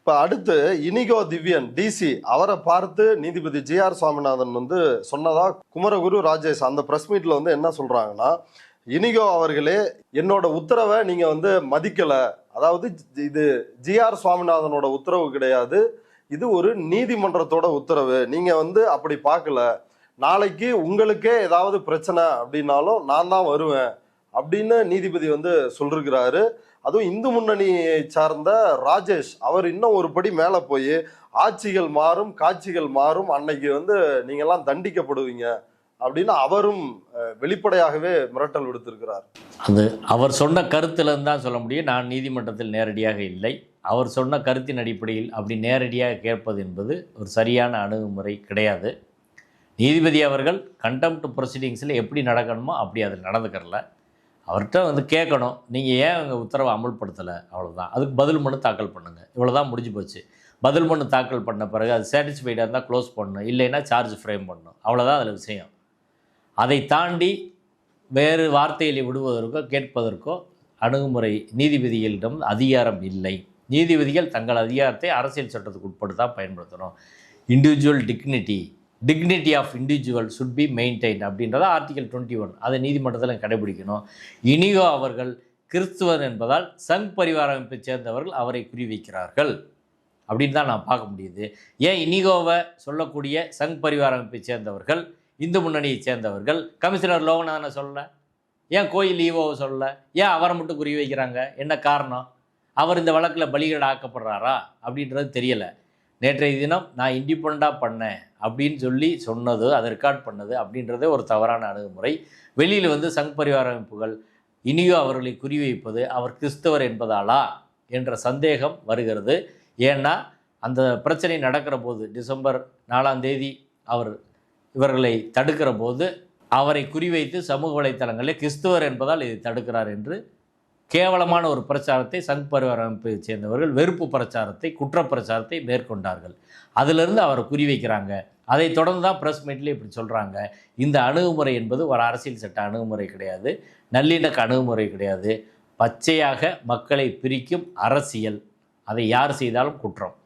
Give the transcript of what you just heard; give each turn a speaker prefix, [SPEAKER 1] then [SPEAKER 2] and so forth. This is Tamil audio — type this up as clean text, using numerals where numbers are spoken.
[SPEAKER 1] இப்ப அடுத்து இனிகோ திவ்யன் டிசி அவரை பார்த்து நீதிபதி ஜி.ஆர். சுவாமிநாதன் சொன்னதா குமரகுரு ராஜேஷ் அந்த பிரஸ் மீட்ல என்ன சொல்றாங்கன்னா, இனிகோ அவர்களே என்னோட உத்தரவை நீங்க மதிக்கல, அதாவது இது ஜி.ஆர். சுவாமிநாதனோட உத்தரவு கிடையாது, இது ஒரு நீதிமன்றத்தோட உத்தரவு, நீங்க அப்படி பார்க்கல, நாளைக்கு உங்களுக்கே ஏதாவது பிரச்சனை அப்படின்னாலும் நான் தான் வருவேன் அப்படின்னு நீதிபதி சொல்லிருக்கிறாரு. அதுவும் இந்து முன்னணியை சார்ந்த ராஜேஷ் அவர் இன்னும் ஒரு படி மேல போய் ஆட்சிகள் மாறும் காட்சிகள் மாறும், அன்னைக்கு நீங்கெல்லாம் தண்டிக்கப்படுவீங்க அப்படின்னு அவரும் வெளிப்படையாகவே மிரட்டல் விடுத்திருக்கிறார்.
[SPEAKER 2] அது அவர் சொன்ன கருத்திலிருந்து தான் சொல்ல முடியும். நான் நீதிமன்றத்தில் நேரடியாக இல்லை, அவர் சொன்ன கருத்தின் அடிப்படையில் அப்படி நேரடியாக கேட்பது என்பது ஒரு சரியான அணுகுமுறை கிடையாது. நீதிபதி அவர்கள் கண்டெம்ட் ப்ரொசீடிங்ஸில் எப்படி நடக்கணுமோ அப்படி அதில் நடந்துக்கிறல. அவர்கிட்ட கேட்கணும், நீங்கள் ஏன் உங்கள் உத்தரவை அமல்படுத்தலை, அவ்வளோதான். அதுக்கு பதில் மனு தாக்கல் பண்ணுங்கள், இவ்வளோ தான் முடிஞ்சு போச்சு. பதில் மனு தாக்கல் பண்ண பிறகு அது சாட்டிஸ்ஃபைடாக இருந்தால் க்ளோஸ் பண்ணணும், இல்லைன்னா சார்ஜ் ஃப்ரேம் பண்ணணும், அவ்வளோதான் அதில் விஷயம். அதை தாண்டி வேறு வார்த்தைகளை விடுவதற்கோ கேட்பதற்கோ அணுகுமுறை நீதிபதிகளிடம் அதிகாரம் இல்லை. நீதிபதிகள் தங்கள் அதிகாரத்தை அரசியல் சட்டத்துக்கு உட்பட்டு தான் பயன்படுத்தணும். Individual dignity of individual should be maintain அப்படின்றத ஆர்டிகல் 21 அதை நீதிமன்றத்தில் கடைபிடிக்கணும். இனிகோ அவர்கள் கிறிஸ்துவர் என்பதால் சங் பரிவார அமைப்பை சேர்ந்தவர்கள் அவரை குறிவைக்கிறார்கள் அப்படின்னு தான் நான் பார்க்க முடியுது. ஏன் இனிகோவை சொல்லக்கூடிய சங் பரிவார அமைப்பை சேர்ந்தவர்கள், இந்து முன்னணியை சேர்ந்தவர்கள் கமிஷனர் லோகநாதனை சொல்லலை, ஏன் கோயில் ஈவோவை சொல்லலை, ஏன் அவரை மட்டும் குறி வைக்கிறாங்க, என்ன காரணம்? அவர் இந்த வழக்கில் பலிகேடு ஆக்கப்படுறாரா அப்படின்றது தெரியலை. நேற்றைய தினம் நான் இண்டிபெண்டாக பண்ணேன் அப்படின்னு சொல்லி சொன்னது, அதை ரெக்கார்ட் பண்ணது அப்படின்றதே ஒரு தவறான அணுகுமுறை. வெளியில் சங் பரிவார அமைப்புகள் இனியோ அவர்களை குறிவைப்பது அவர் கிறிஸ்தவர் என்பதாலா என்ற சந்தேகம் வருகிறது. ஏன்னா அந்த பிரச்சனை நடக்கிற போது டிசம்பர் 4 அவர் இவர்களை தடுக்கிற போது அவரை குறிவைத்து சமூக வலைத்தளங்களில் கிறிஸ்தவர் என்பதால் இதை தடுக்கிறார் என்று கேவலமான ஒரு பிரச்சாரத்தை சங் பரிவார அமைப்பை சேர்ந்தவர்கள் வெறுப்பு பிரச்சாரத்தை, குற்ற பிரச்சாரத்தை மேற்கொண்டார்கள். அதிலிருந்து அவரை குறிவைக்கிறாங்க. அதை தொடர்ந்து தான் ப்ரெஸ் மீட்லேயே இப்படி சொல்கிறாங்க. இந்த அணுகுமுறை என்பது ஒரு அரசியல் சட்ட அணுகுமுறை கிடையாது, நல்லிணக்க அணுகுமுறை கிடையாது, பச்சையாக மக்களை பிரிக்கும் அரசியல். அதை யார் செய்தாலும் குற்றம்.